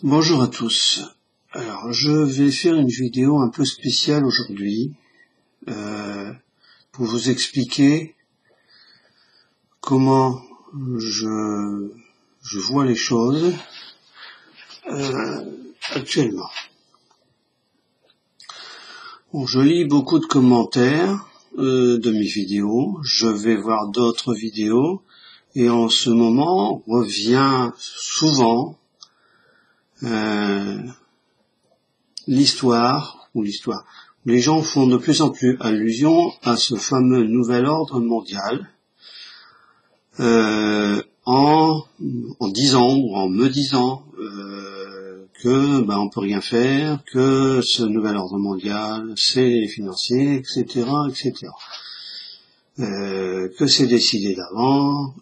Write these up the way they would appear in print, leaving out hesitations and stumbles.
Bonjour à tous. Alors, je vais faire une vidéo un peu spéciale aujourd'hui pour vous expliquer comment je vois les choses actuellement. Bon, je lis beaucoup de commentaires de mes vidéos, je vais voir d'autres vidéos et en ce moment revient souvent l'histoire. Les gens font de plus en plus allusion à ce fameux nouvel ordre mondial en disant ou en me disant que on peut rien faire, que ce nouvel ordre mondial c'est les financiers, etc., etc. Que c'est décidé d'avant.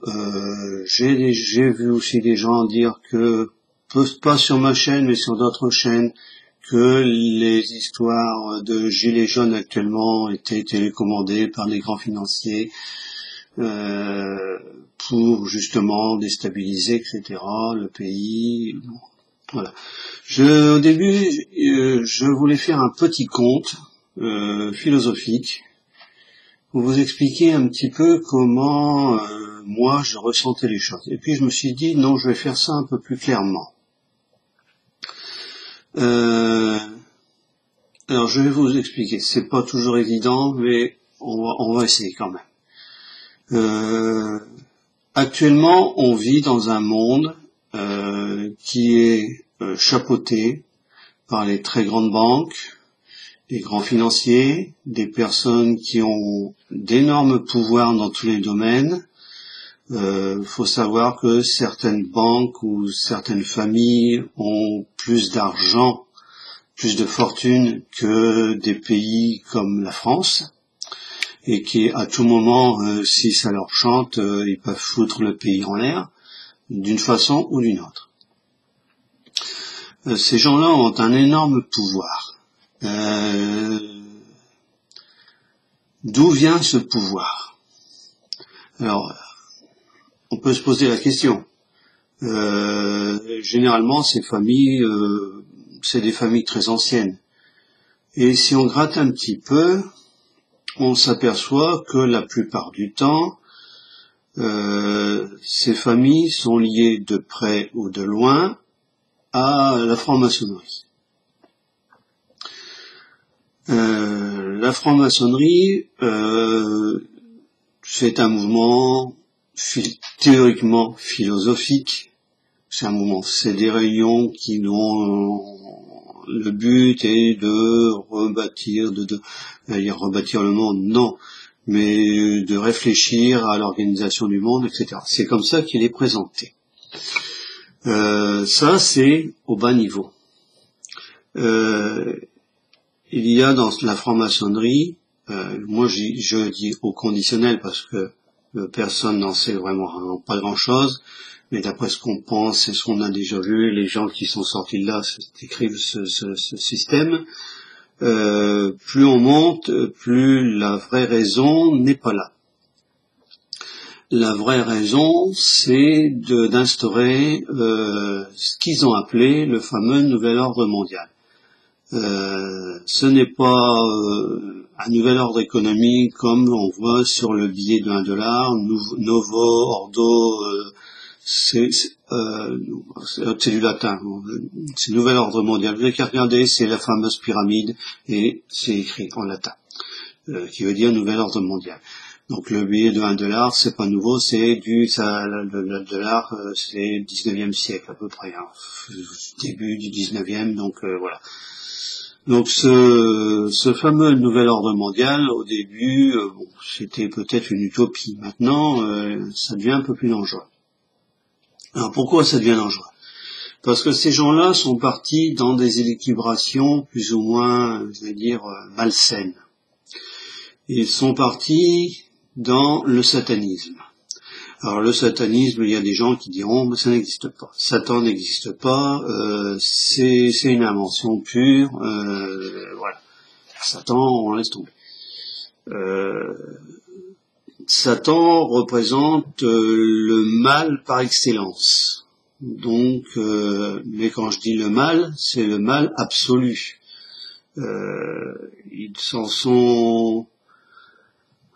J'ai vu aussi des gens dire que, pas sur ma chaîne mais sur d'autres chaînes, que les histoires de gilets jaunes actuellement étaient télécommandées par les grands financiers pour justement déstabiliser, etc., le pays. Voilà. Au début, je voulais faire un petit conte philosophique pour vous expliquer un petit peu comment moi je ressentais les choses. Et puis je me suis dit non, je vais faire ça un peu plus clairement. Alors je vais vous expliquer. C'est pas toujours évident, mais on va essayer quand même. Actuellement, on vit dans un monde qui est chapeauté par les très grandes banques, les grands financiers, des personnes qui ont d'énormes pouvoirs dans tous les domaines. Faut savoir que certaines banques ou certaines familles ont plus d'argent, plus de fortune que des pays comme la France, et qui à tout moment, si ça leur chante, ils peuvent foutre le pays en l'air, d'une façon ou d'une autre. Ces gens-là ont un énorme pouvoir. D'où vient ce pouvoir? Alors, on peut se poser la question. Généralement, ces familles, c'est des familles très anciennes. Et si on gratte un petit peu, on s'aperçoit que la plupart du temps, ces familles sont liées de près ou de loin à la franc-maçonnerie. La franc-maçonnerie, c'est un mouvement théoriquement philosophique. C'est un mouvement, c'est des réunions qui dont le but est de rebâtir, rebâtir le monde, non, mais de réfléchir à l'organisation du monde, etc. C'est comme ça qu'il est présenté. Ça, c'est au bas niveau. Il y a dans la franc-maçonnerie, moi je dis au conditionnel parce que personne n'en sait vraiment pas grand-chose, mais d'après ce qu'on pense et ce qu'on a déjà vu, les gens qui sont sortis de là décrivent ce système. Plus on monte, plus la vraie raison n'est pas là. La vraie raison, c'est d'instaurer ce qu'ils ont appelé le fameux nouvel ordre mondial. Ce n'est pas un nouvel ordre économique comme on voit sur le billet de $1, Novo Ordo, c'est du latin, c'est nouvel ordre mondial. Vous avez qu'à regarder, c'est la fameuse pyramide et c'est écrit en latin, qui veut dire nouvel ordre mondial. Donc le billet de $1, c'est pas nouveau, le dollar, c'est 19e siècle à peu près, début du 19e, donc voilà. Donc ce fameux nouvel ordre mondial, au début, c'était peut-être une utopie. Maintenant, ça devient un peu plus dangereux. Alors pourquoi ça devient dangereux? Parce que ces gens-là sont partis dans des équilibrations plus ou moins, je vais dire, malsaines. Ils sont partis dans le satanisme. Alors le satanisme, il y a des gens qui diront mais ça n'existe pas. Satan n'existe pas, c'est une invention pure, voilà. Satan, on laisse tomber. Satan représente le mal par excellence. Donc, mais quand je dis le mal, c'est le mal absolu. Ils s'en sont...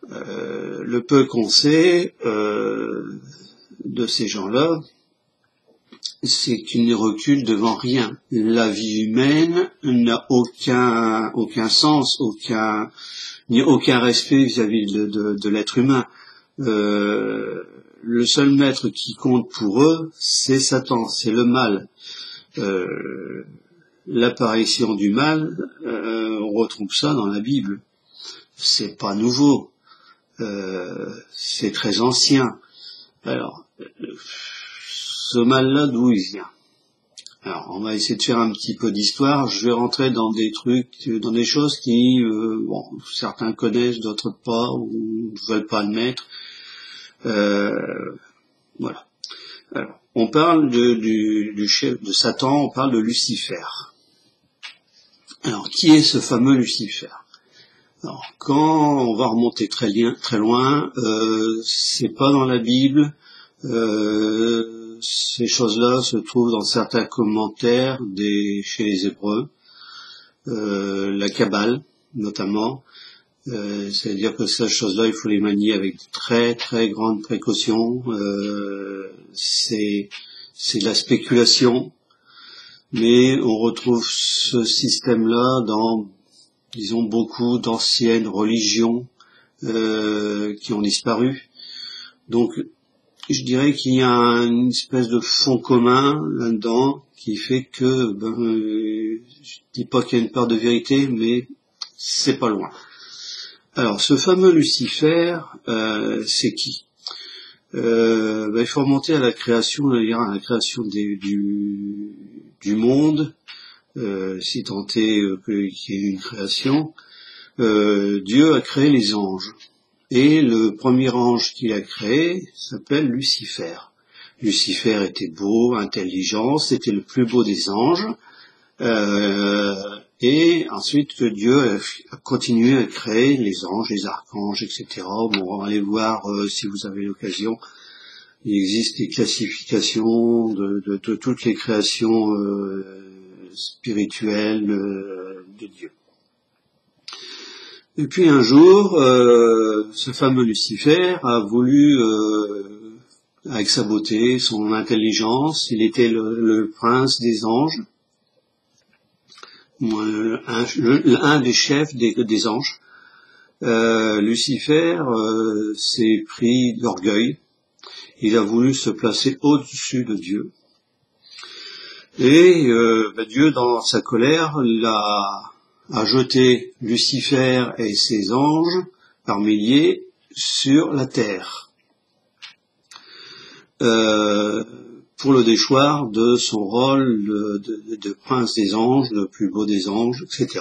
le peu qu'on sait de ces gens-là, c'est qu'ils ne reculent devant rien. La vie humaine n'a aucun sens, aucun respect vis-à-vis de l'être humain. Le seul maître qui compte pour eux, c'est Satan, c'est le mal. L'apparition du mal, on retrouve ça dans la Bible. C'est pas nouveau, c'est très ancien. Alors, ce mal-là, d'où il vient? Alors, on va essayer de faire un petit peu d'histoire. Je vais rentrer dans des trucs, dans des choses qui, bon, certains connaissent, d'autres pas, ou ne veulent pas le mettre. Voilà. Alors, on parle du chef de Satan, on parle de Lucifer. Alors, qui est ce fameux Lucifer? Alors, quand on va remonter très loin, c'est pas dans la Bible. Ces choses-là se trouvent dans certains commentaires chez les Hébreux, la Kabbale notamment. C'est-à-dire que ces choses-là, il faut les manier avec de très très grandes précautions. C'est de la spéculation, mais on retrouve ce système-là dans, disons, beaucoup d'anciennes religions qui ont disparu. Donc, je dirais qu'il y a une espèce de fond commun là-dedans qui fait que, je dis pas qu'il y a une part de vérité, mais c'est pas loin. Alors, ce fameux Lucifer, c'est qui? Il faut remonter à la création, à la création du monde, si tant est qu'il y ait une création. Dieu a créé les anges. Et le premier ange qu'il a créé s'appelle Lucifer. Lucifer était beau, intelligent, c'était le plus beau des anges. Et ensuite Dieu a continué à créer les anges, les archanges, etc. Bon, on va aller voir si vous avez l'occasion. Il existe des classifications de toutes les créations spirituelles de Dieu. Et puis un jour, ce fameux Lucifer a voulu, avec sa beauté, son intelligence, il était le prince des anges, un des chefs des anges. Lucifer s'est pris d'orgueil, il a voulu se placer au-dessus de Dieu. Et Dieu, dans sa colère, a jeté Lucifer et ses anges par milliers sur la terre pour le déchoir de son rôle de prince des anges, le plus beau des anges, etc.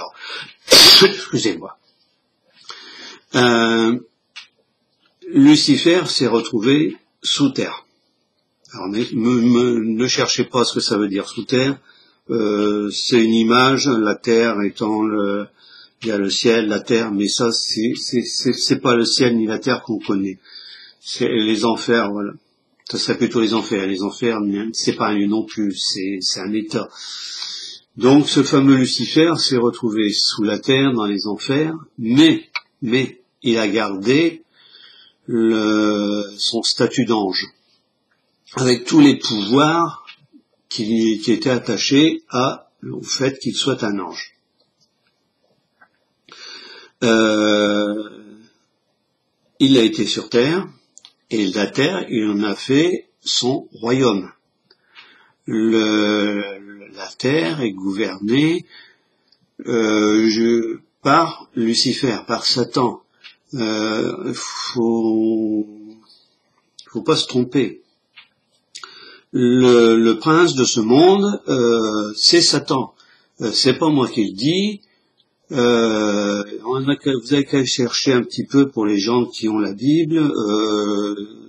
Excusez-moi. Lucifer s'est retrouvé sous terre. Alors ne cherchez pas ce que ça veut dire sous terre. C'est une image, la terre étant il y a le ciel, la terre, mais ça c'est pas le ciel ni la terre qu'on connaît. C'est les enfers, voilà. Ça serait plutôt les enfers. Les enfers, c'est pas un lieu non plus, c'est un état. Donc ce fameux Lucifer s'est retrouvé sous la terre, dans les enfers, mais il a gardé son statut d'ange, avec tous les pouvoirs qui était attaché au fait qu'il soit un ange. Il a été sur terre, et de la terre, il en a fait son royaume. La terre est gouvernée par Lucifer, par Satan. Faut pas se tromper. Le prince de ce monde, c'est Satan. C'est pas moi qui le dis. Vous avez qu'à chercher un petit peu pour les gens qui ont la Bible.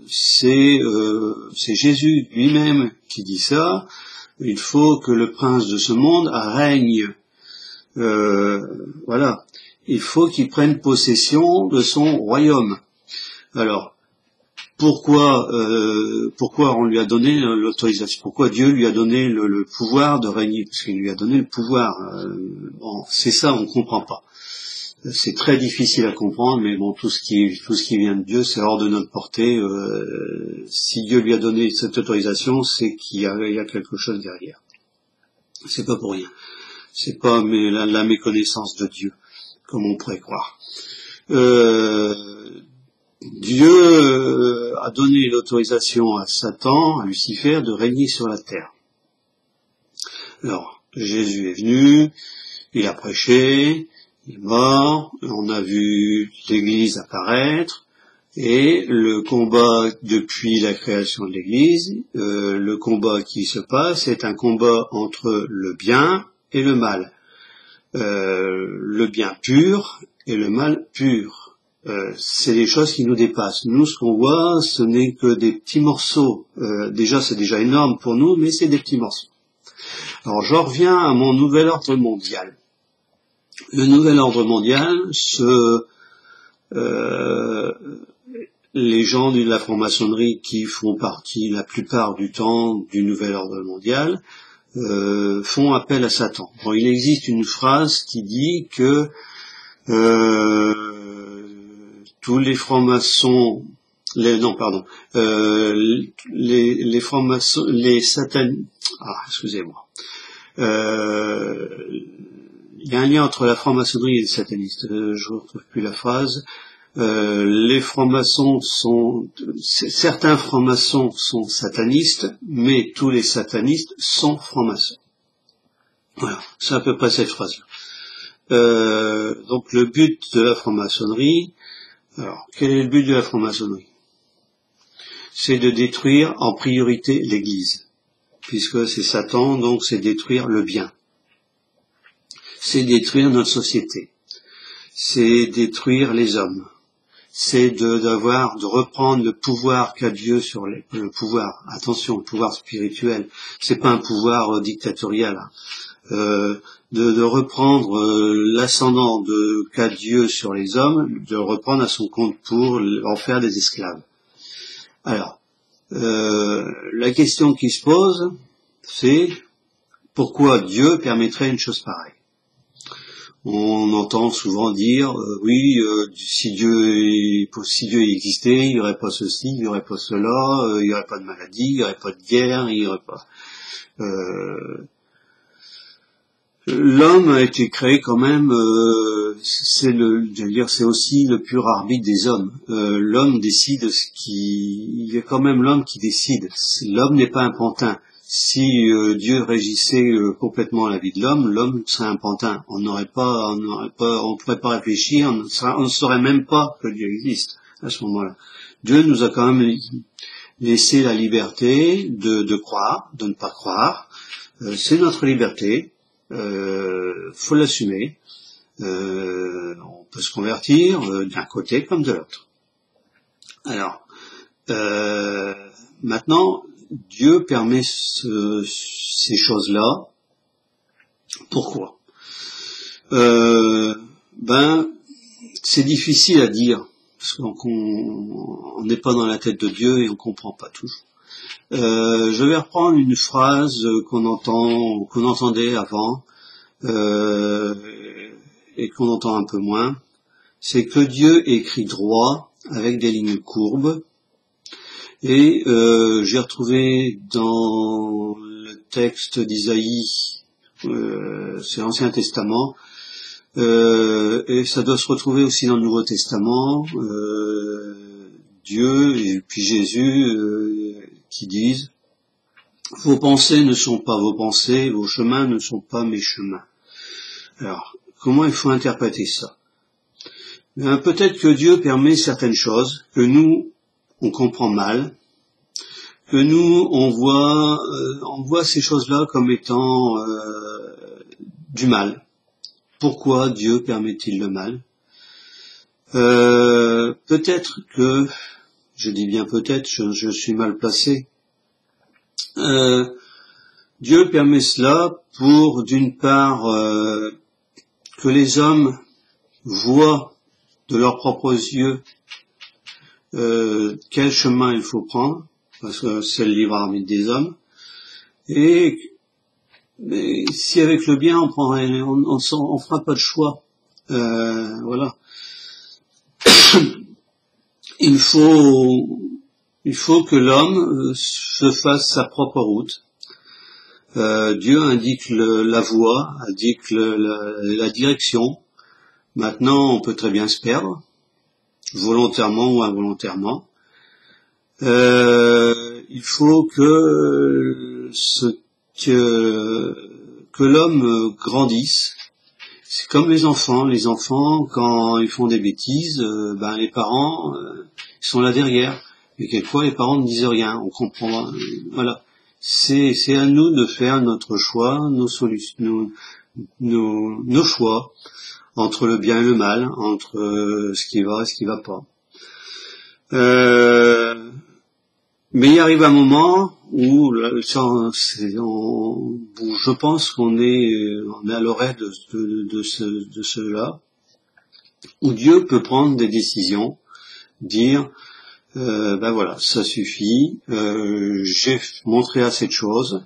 C'est Jésus lui-même qui dit ça. Il faut que le prince de ce monde règne. Voilà. Il faut qu'il prenne possession de son royaume. Alors, pourquoi on lui a donné l'autorisation, pourquoi Dieu lui a donné le pouvoir de régner, parce qu'il lui a donné le pouvoir. Bon, c'est ça, on comprend pas. C'est très difficile à comprendre, mais bon, tout ce qui vient de Dieu, c'est hors de notre portée. Si Dieu lui a donné cette autorisation, c'est qu'il y a quelque chose derrière. C'est pas pour rien. C'est pas la méconnaissance de Dieu, comme on pourrait croire. Dieu a donné l'autorisation à Satan, à Lucifer, de régner sur la terre. Alors, Jésus est venu, il a prêché, il est mort, on a vu l'Église apparaître, et le combat depuis la création de l'Église, le combat qui se passe est un combat entre le bien et le mal. Le bien pur et le mal pur. C'est des choses qui nous dépassent. Nous, ce qu'on voit, ce n'est que des petits morceaux. Déjà, c'est déjà énorme pour nous, mais c'est des petits morceaux. Alors, je reviens à mon nouvel ordre mondial. Le nouvel ordre mondial, les gens de la franc-maçonnerie qui font partie la plupart du temps du nouvel ordre mondial font appel à Satan. Bon, il existe une phrase qui dit que tous les francs-maçons, les francs-maçons, les satanistes, excusez-moi. Il y a un lien entre la franc-maçonnerie et les satanistes. Je ne retrouve plus la phrase. Les francs-maçons certains francs-maçons sont satanistes, mais tous les satanistes sont francs-maçons. Voilà, c'est à peu près cette phrase-là. Donc le but de la franc-maçonnerie, alors quel est le but de la franc-maçonnerie? C'est de détruire en priorité l'Église, puisque c'est Satan, donc c'est détruire le bien. C'est détruire notre société. C'est détruire les hommes. C'est de reprendre le pouvoir qu'a Dieu sur le pouvoir. Attention, le pouvoir spirituel. C'est pas un pouvoir dictatorial. De reprendre l'ascendant qu'a Dieu sur les hommes, de reprendre à son compte pour en faire des esclaves. Alors, la question qui se pose, c'est pourquoi Dieu permettrait une chose pareille? On entend souvent dire, si Dieu existait, il n'y aurait pas ceci, il n'y aurait pas cela, il n'y aurait pas de maladie, il n'y aurait pas de guerre, il n'y aurait pas... L'homme a été créé quand même, c'est aussi le pur arbitre des hommes. L'homme décide il y a quand même l'homme qui décide. L'homme n'est pas un pantin. Si Dieu régissait complètement la vie de l'homme serait un pantin. On pourrait pas réfléchir, on ne saurait même pas que Dieu existe à ce moment-là. Dieu nous a quand même laissé la liberté de croire, de ne pas croire. C'est notre liberté. Faut l'assumer. On peut se convertir d'un côté comme de l'autre. Alors, maintenant, Dieu permet ces choses-là. Pourquoi? C'est difficile à dire parce qu'on n'est pas dans la tête de Dieu et on comprend pas toujours. Je vais reprendre une phrase qu'on entendait avant et qu'on entend un peu moins. C'est que Dieu écrit droit avec des lignes courbes. Et j'ai retrouvé dans le texte d'Isaïe, c'est l'Ancien Testament, et ça doit se retrouver aussi dans le Nouveau Testament, Dieu et puis Jésus qui disent « Vos pensées ne sont pas vos pensées, vos chemins ne sont pas mes chemins ». Alors, comment il faut interpréter ça? Peut-être que Dieu permet certaines choses que nous, on comprend mal, que nous, on voit ces choses-là comme étant du mal. Pourquoi Dieu permet-il le mal? Peut-être que, je dis bien peut-être, je suis mal placé, Dieu permet cela pour, d'une part, que les hommes voient de leurs propres yeux quel chemin il faut prendre, parce que c'est le libre arbitre des hommes. Et si avec le bien on prendrait, on fera pas de choix. Voilà. Il faut que l'homme se fasse sa propre route. Dieu indique la voie, indique la direction. Maintenant, on peut très bien se perdre, volontairement ou involontairement. Il faut que l'homme grandisse. C'est comme les enfants. Les enfants, quand ils font des bêtises, les parents sont là derrière. Mais quelquefois, les parents ne disent rien. On comprend. Voilà. C'est à nous de faire notre choix, nos solutions, nos choix entre le bien et le mal, entre ce qui va et ce qui va pas. Mais il arrive un moment où je pense qu'on est à l'oreille de cela, où Dieu peut prendre des décisions, dire voilà, ça suffit, j'ai montré assez de choses,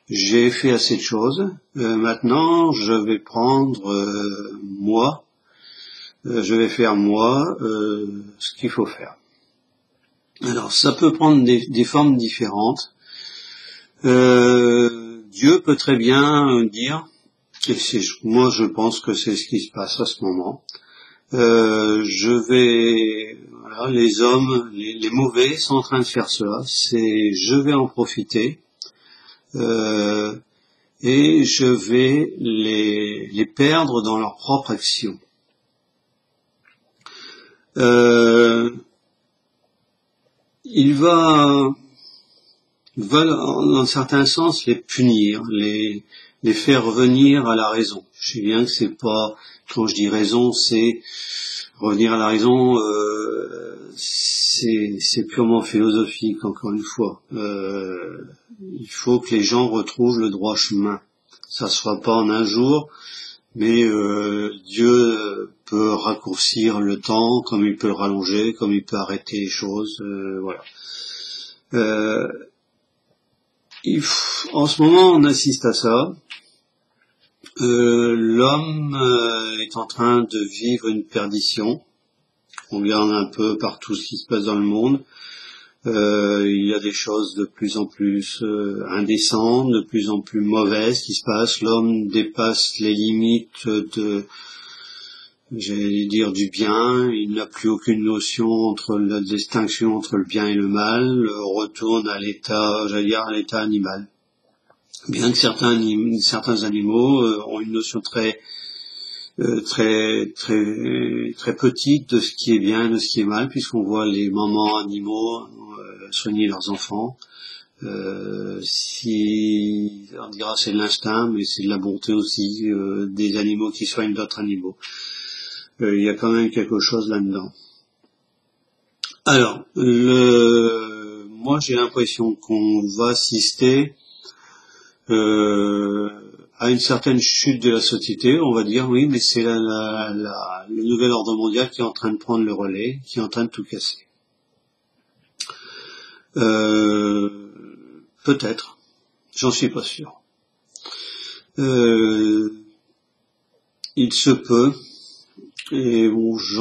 j'ai fait assez de choses, maintenant je vais prendre je vais faire ce qu'il faut faire. Alors ça peut prendre des formes différentes. Dieu peut très bien dire, et moi je pense que c'est ce qui se passe à ce moment, les hommes, les mauvais sont en train de faire cela, je vais en profiter, et je vais les perdre dans leur propre action. Il va dans un certain sens les punir, les faire revenir à la raison. Je sais bien que c'est pas, quand je dis raison, c'est revenir à la raison, c'est purement philosophique, encore une fois. Il faut que les gens retrouvent le droit chemin. Ça se fera pas en un jour, mais Dieu peut raccourcir le temps, comme il peut le rallonger, comme il peut arrêter les choses, voilà. En ce moment, on assiste à ça. L'homme est en train de vivre une perdition. On regarde un peu partout ce qui se passe dans le monde. Il y a des choses de plus en plus indécentes, de plus en plus mauvaises qui se passent. L'homme dépasse les limites du bien. Il n'a plus aucune notion entre la distinction entre le bien et le mal. Retourne à l'état animal. Bien que certains animaux ont une notion très petite de ce qui est bien et de ce qui est mal, puisqu'on voit les mamans animaux soigner leurs enfants. On dira c'est de l'instinct, mais c'est de la bonté aussi des animaux qui soignent d'autres animaux. Il y a quand même quelque chose là-dedans. Alors, moi j'ai l'impression qu'on va assister à une certaine chute de la société. On va dire oui, mais c'est le nouvel ordre mondial qui est en train de prendre le relais, qui est en train de tout casser. Peut-être, j'en suis pas sûr. Il se peut. Et bon, je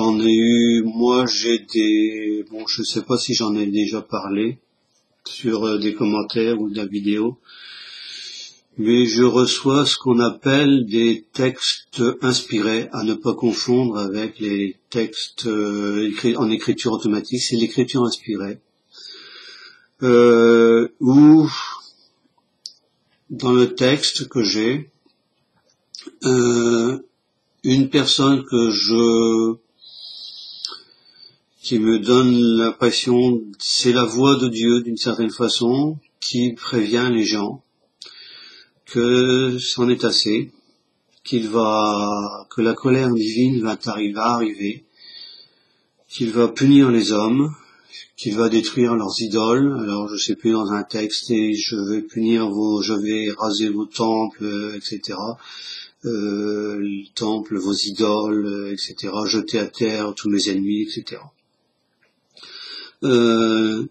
sais pas si j'en ai déjà parlé sur des commentaires ou de la vidéo, mais je reçois ce qu'on appelle des textes inspirés, à ne pas confondre avec les textes en écriture automatique, c'est l'écriture inspirée, où dans le texte que j'ai, une personne qui me donne l'impression, c'est la voix de Dieu d'une certaine façon, qui prévient les gens que c'en est assez, que la colère divine va arriver, qu'il va punir les hommes, qu'il va détruire leurs idoles. Alors je sais plus, dans un texte, et je vais raser vos temples, etc. Le temple, vos idoles, etc., jeter à terre tous mes ennemis, etc. euh,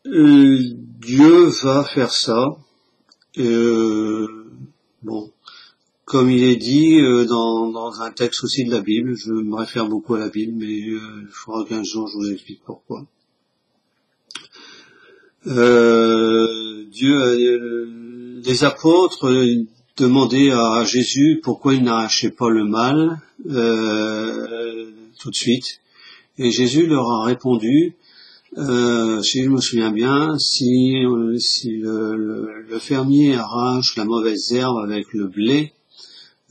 Dieu va faire ça. Bon, comme il est dit dans un texte aussi de la Bible, je me réfère beaucoup à la Bible, mais il faudra qu'un jour je vous explique pourquoi. Les apôtres demandaient à Jésus pourquoi il n'arrachait pas le mal tout de suite, et Jésus leur a répondu, si je me souviens bien, si le fermier arrache la mauvaise herbe avec le blé,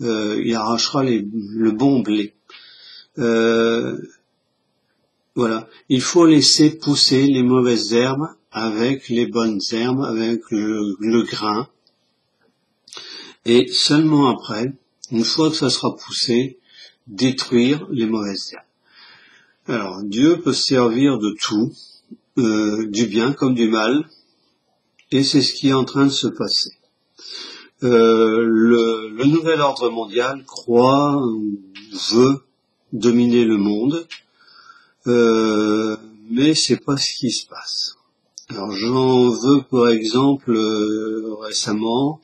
il arrachera le bon blé. Voilà, il faut laisser pousser les mauvaises herbes avec les bonnes herbes, avec le grain, et seulement après, une fois que ça sera poussé, détruire les mauvaises herbes. Alors, Dieu peut se servir de tout, du bien comme du mal, et c'est ce qui est en train de se passer. Le nouvel ordre mondial veut dominer le monde, mais c'est pas ce qui se passe. Alors j'en veux par exemple récemment,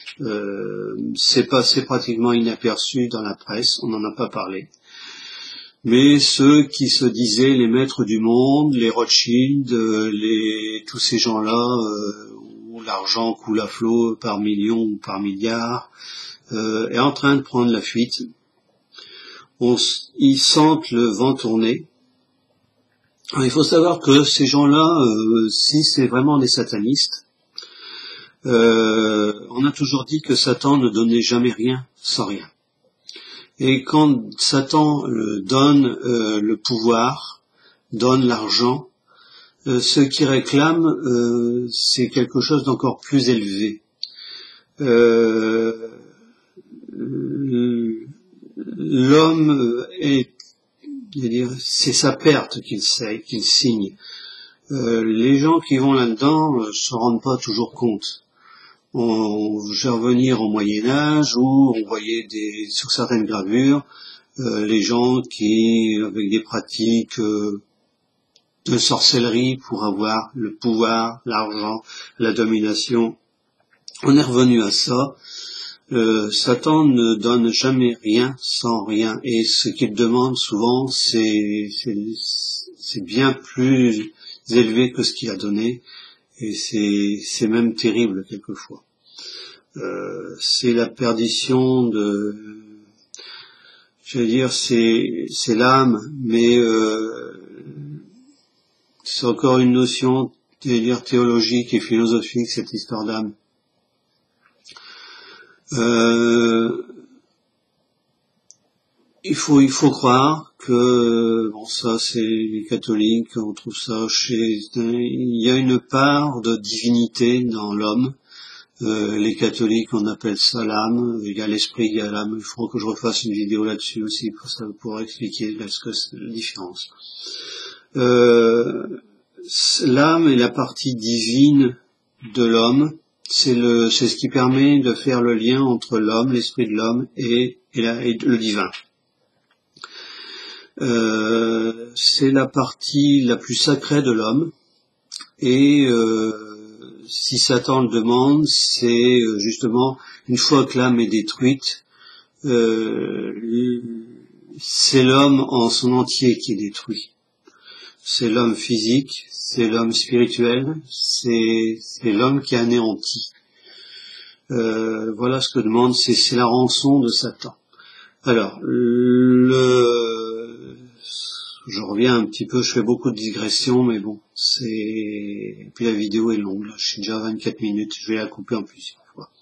c'est passé pratiquement inaperçu dans la presse, on n'en a pas parlé, mais ceux qui se disaient les maîtres du monde, les Rothschild, tous ces gens-là, où l'argent coule à flot par millions ou par milliards, est en train de prendre la fuite. Ils sentent le vent tourner. Alors, il faut savoir que ces gens-là, si c'est vraiment des satanistes, on a toujours dit que Satan ne donnait jamais rien sans rien. Et quand Satan donne le pouvoir, donne l'argent, ce qu'il réclame, c'est quelque chose d'encore plus élevé. L'homme c'est sa perte qu'il signe. Les gens qui vont là-dedans se rendent pas toujours compte. Je vais revenir au Moyen-Âge où on voyait sur certaines gravures les gens qui, avec des pratiques de sorcellerie pour avoir le pouvoir, l'argent, la domination. On est revenu à ça. Satan ne donne jamais rien sans rien, et ce qu'il demande souvent c'est bien plus élevé que ce qu'il a donné, et c'est même terrible quelquefois. C'est la perdition c'est l'âme, mais c'est encore une notion théologique et philosophique, cette histoire d'âme. Il faut croire que, ça c'est les catholiques, on trouve ça il y a une part de divinité dans l'homme. Les catholiques, on appelle ça l'âme. Il y a l'esprit, il y a l'âme. Il faudra que je refasse une vidéo là-dessus aussi pour expliquer la différence. L'âme est la partie divine de l'homme. C'est ce qui permet de faire le lien entre l'homme, l'esprit de l'homme et le divin. C'est la partie la plus sacrée de l'homme, et si Satan le demande, c'est justement, une fois que l'âme est détruite, c'est l'homme en son entier qui est détruit. C'est l'homme physique, c'est l'homme spirituel, c'est l'homme qui est anéanti. Voilà ce que demande, c'est la rançon de Satan. Alors, je reviens un petit peu, je fais beaucoup de digressions, mais bon, et puis la vidéo est longue, là, je suis déjà à 24 minutes, je vais la couper en plusieurs fois.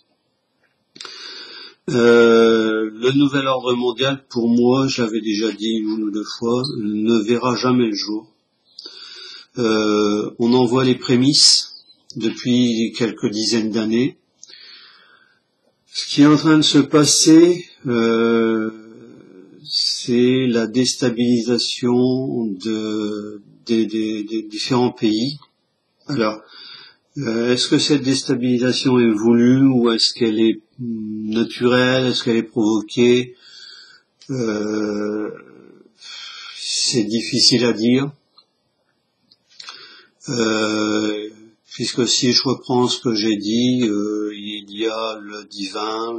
Le nouvel ordre mondial, pour moi, je l'avais déjà dit une ou deux fois, ne verra jamais le jour. On en voit les prémices depuis quelques dizaines d'années. Ce qui est en train de se passer, c'est la déstabilisation des différents pays. Alors, est-ce que cette déstabilisation est voulue ou est-ce qu'elle est naturelle, est-ce qu'elle est provoquée? C'est difficile à dire. Puisque si je reprends ce que j'ai dit, il y a le divin,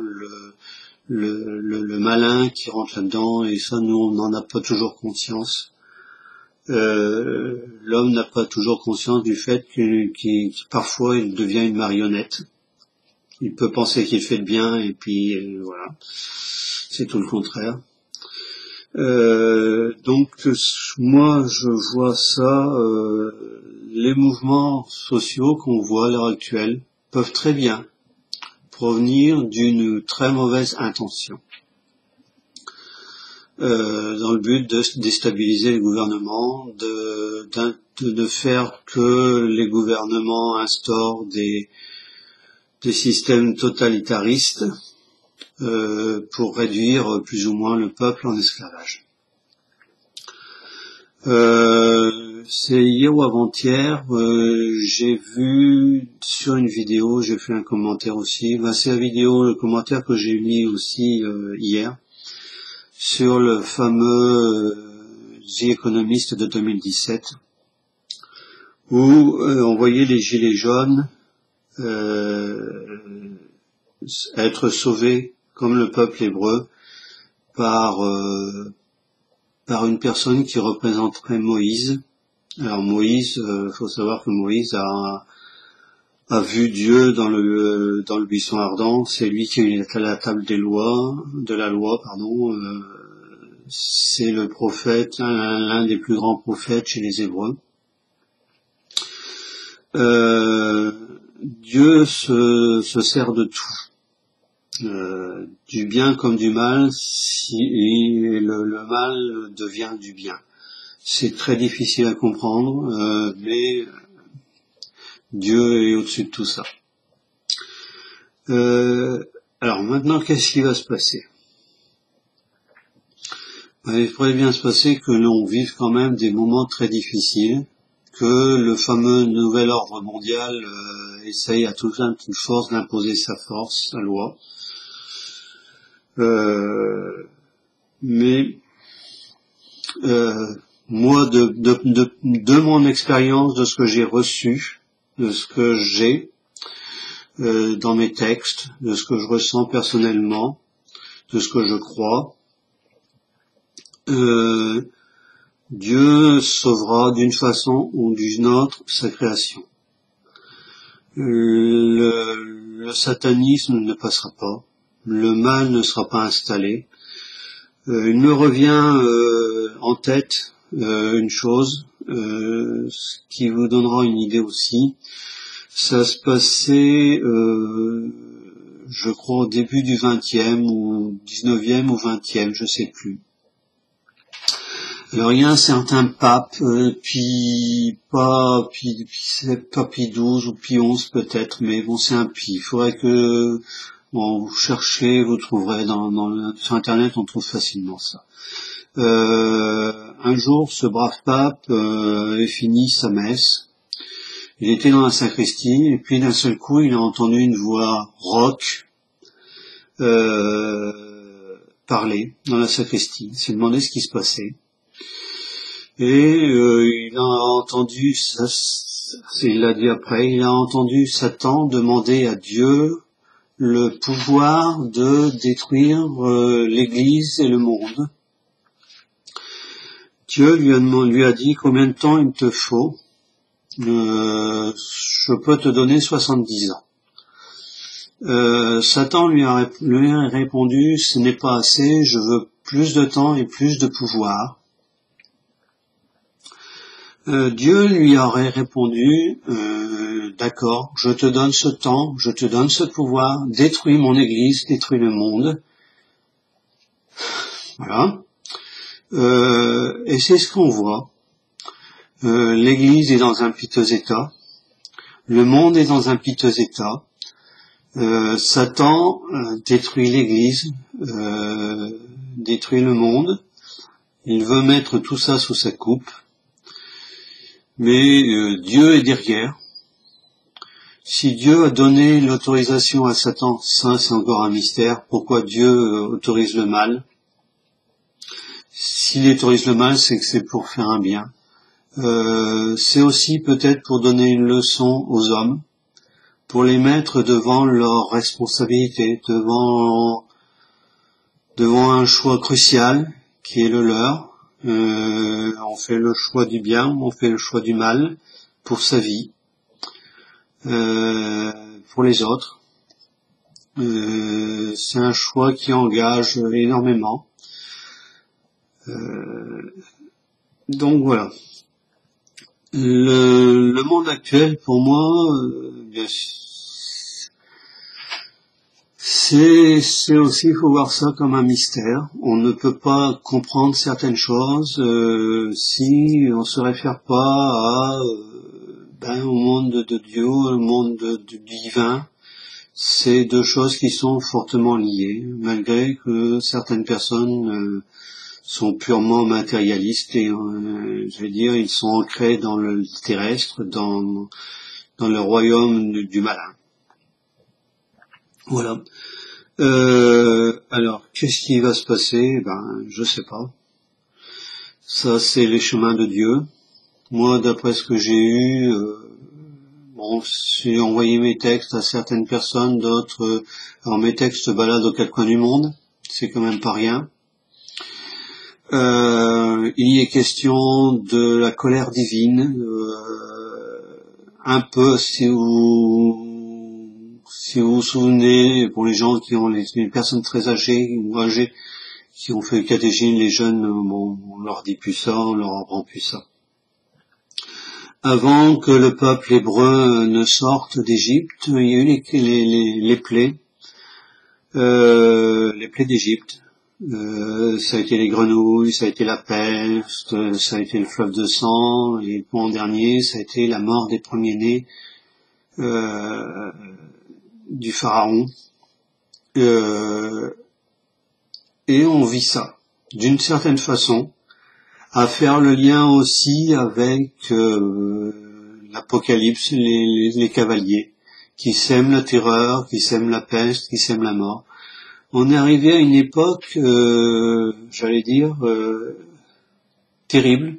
le malin qui rentre là-dedans, et ça, nous, on n'en a pas toujours conscience. L'homme n'a pas toujours conscience du fait qu'il parfois il devient une marionnette. Il peut penser qu'il fait le bien, et puis voilà, c'est tout le contraire. Donc moi je vois ça, les mouvements sociaux qu'on voit à l'heure actuelle peuvent très bien provenir d'une très mauvaise intention, dans le but de déstabiliser les gouvernements, de faire que les gouvernements instaurent des systèmes totalitaristes, pour réduire plus ou moins le peuple en esclavage. C'est hier ou avant-hier, j'ai vu sur une vidéo, j'ai fait un commentaire aussi, c'est la vidéo, le commentaire que j'ai mis aussi hier, sur le fameux The Economist de 2017, où on voyait les gilets jaunes être sauvés comme le peuple hébreu par une personne qui représenterait Moïse. Alors Moïse, faut savoir que Moïse a vu Dieu dans le buisson ardent. C'est lui qui est à la table de la loi. C'est le prophète, l'un des plus grands prophètes chez les Hébreux. Dieu se sert de tout, du bien comme du mal, si le mal devient du bien. C'est très difficile à comprendre, mais Dieu est au-dessus de tout ça. Alors maintenant, qu'est-ce qui va se passer? Il pourrait bien se passer que l'on vive quand même des moments très difficiles, que le fameux nouvel ordre mondial essaye à toute force d'imposer sa force, sa loi. Mais moi, de mon expérience, de ce que j'ai reçu, de ce que j'ai dans mes textes, de ce que je ressens personnellement, de ce que je crois, Dieu sauvera d'une façon ou d'une autre sa création. Le satanisme ne passera pas, le mal ne sera pas installé. Il me revient en tête une chose qui vous donnera une idée aussi. Ça se passait, je crois, au début du 20e ou 19e ou 20e, je sais plus. Alors il y a un certain pape, Pie XII ou Pie XI peut-être, mais bon c'est un Pie. Il faudrait que vous cherchez, vous trouverez sur internet, on trouve facilement ça. Un jour, ce brave pape avait fini sa messe. Il était dans la sacristie et puis d'un seul coup, il a entendu une voix rauque parler dans la sacristie. Il s'est demandé ce qui se passait. Et il a entendu, il l'a dit après, il a entendu Satan demander à Dieu le pouvoir de détruire l'Église et le monde. Dieu lui a dit combien de temps il te faut. Je peux te donner 70 ans. Satan lui a répondu, ce n'est pas assez, je veux plus de temps et plus de pouvoir. Dieu lui aurait répondu, d'accord, je te donne ce temps, je te donne ce pouvoir, détruis mon église, détruis le monde. Voilà. Et c'est ce qu'on voit. L'église est dans un piteux état, le monde est dans un piteux état, Satan détruit l'église, détruit le monde, il veut mettre tout ça sous sa coupe. Mais Dieu est derrière. Si Dieu a donné l'autorisation à Satan, ça c'est encore un mystère. Pourquoi Dieu autorise le mal? S'il autorise le mal, c'est que c'est pour faire un bien. C'est aussi peut-être pour donner une leçon aux hommes, pour les mettre devant leurs responsabilités, devant un choix crucial qui est le leur. On fait le choix du bien, on fait le choix du mal pour sa vie, pour les autres. C'est un choix qui engage énormément. Donc voilà. Le monde actuel, pour moi, c'est aussi, il faut voir ça comme un mystère. On ne peut pas comprendre certaines choses si on se réfère pas au monde de Dieu, au monde du divin. C'est deux choses qui sont fortement liées, malgré que certaines personnes sont purement matérialistes et je veux dire, ils sont ancrés dans le terrestre, dans le royaume du malin. Voilà. Alors, qu'est-ce qui va se passer? Je sais pas. Ça, c'est les chemins de Dieu. Moi, d'après ce que j'ai eu, j'ai envoyé mes textes à certaines personnes, d'autres. Alors, mes textes se baladent aux quatre coins du monde. C'est quand même pas rien. Il y est question de la colère divine, un peu si vous vous souvenez, pour les gens qui ont les personnes très âgées ou âgées qui ont fait le catéchisme, les jeunes, on leur dit plus ça, on leur apprend plus ça. Avant que le peuple hébreu ne sorte d'Égypte, il y a eu les plaies d'Égypte. Ça a été les grenouilles, ça a été la peste, ça a été le fleuve de sang, et le point dernier, ça a été la mort des premiers-nés du pharaon. Et on vit ça, d'une certaine façon, à faire le lien aussi avec l'Apocalypse, les cavaliers, qui sèment la terreur, qui sèment la peste, qui sèment la mort. On est arrivé à une époque, j'allais dire, terrible.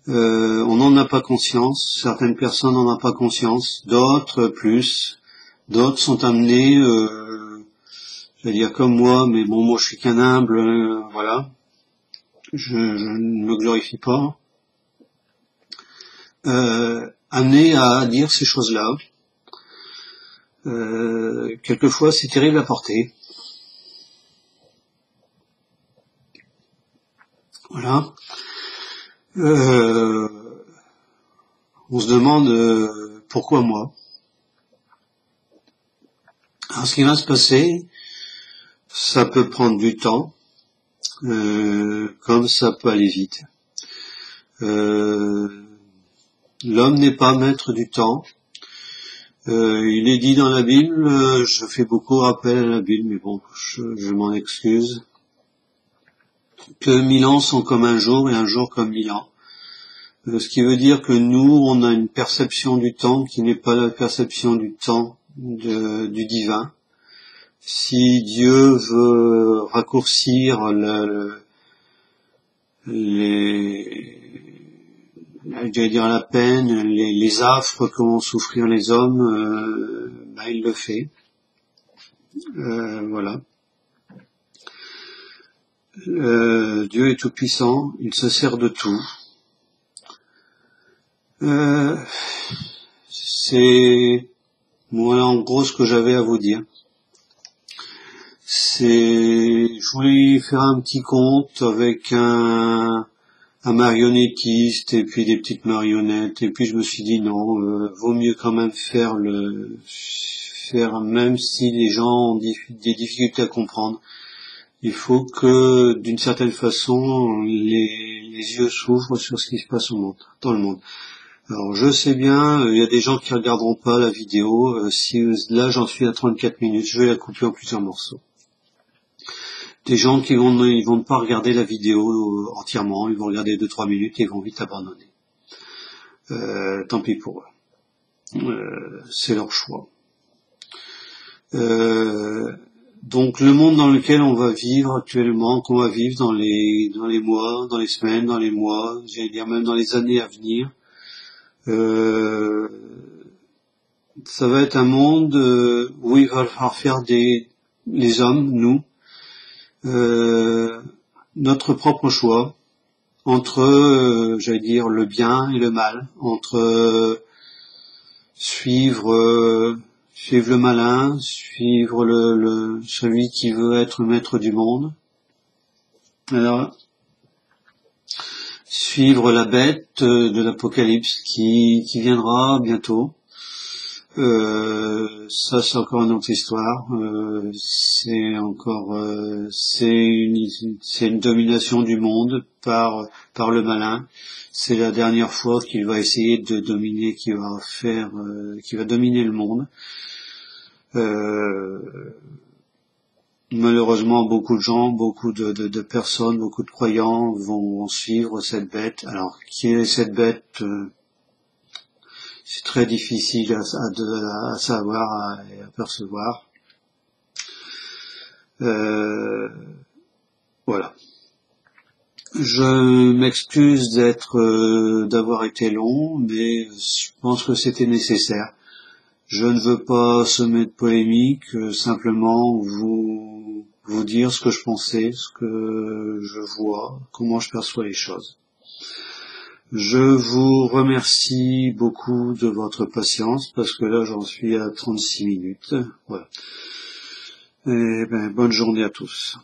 On n'en a pas conscience, certaines personnes n'en ont pas conscience, d'autres plus, d'autres sont amenés, j'allais dire comme moi, mais bon, moi je suis qu'un humble, voilà, je ne me glorifie pas, amenés à dire ces choses-là. Quelquefois c'est terrible à porter. Voilà. On se demande pourquoi moi. Alors ce qui va se passer, ça peut prendre du temps, comme ça peut aller vite. L'homme n'est pas maître du temps. Il est dit dans la Bible, je fais beaucoup rappel à la Bible, mais bon, je m'en excuse, que 1000 ans sont comme un jour et un jour comme 1000 ans. Ce qui veut dire que nous, on a une perception du temps qui n'est pas la perception du temps du divin. Si Dieu veut raccourcir j'allais dire la peine, les affres que vont souffrir les hommes, il le fait. Voilà. Dieu est tout puissant, il se sert de tout. C'est voilà en gros ce que j'avais à vous dire. Je voulais faire un petit conte avec un marionnettiste et puis des petites marionnettes, et puis je me suis dit non, vaut mieux quand même faire même si les gens ont des difficultés à comprendre. Il faut que, d'une certaine façon, les yeux s'ouvrent sur ce qui se passe dans le monde. Alors, je sais bien, il y a des gens qui regarderont pas la vidéo. Si là, j'en suis à 34 minutes, je vais la couper en plusieurs morceaux. Des gens ils vont pas regarder la vidéo entièrement, ils vont regarder 2-3 minutes et ils vont vite abandonner. Tant pis pour eux. C'est leur choix. Donc le monde dans lequel on va vivre actuellement, qu'on va vivre dans les mois, dans les semaines, dans les mois, j'allais dire même dans les années à venir, euh, ça va être un monde où il va falloir faire les hommes, nous, euh, notre propre choix entre, j'allais dire, le bien et le mal, entre suivre le malin, suivre celui qui veut être maître du monde. Alors, suivre la bête de l'Apocalypse qui viendra bientôt. Ça c'est encore une autre histoire. C'est une domination du monde par le malin. C'est la dernière fois qu'il va essayer de dominer, qui va dominer le monde. Malheureusement, beaucoup de gens, beaucoup de personnes, beaucoup de croyants vont suivre cette bête. Alors, qui est cette bête? C'est très difficile à savoir et à percevoir. Voilà. Je m'excuse d'avoir été long, mais je pense que c'était nécessaire. Je ne veux pas semer de polémique, simplement vous dire ce que je pensais, ce que je vois, comment je perçois les choses. Je vous remercie beaucoup de votre patience, parce que là j'en suis à 36 minutes. Voilà. Et bonne journée à tous.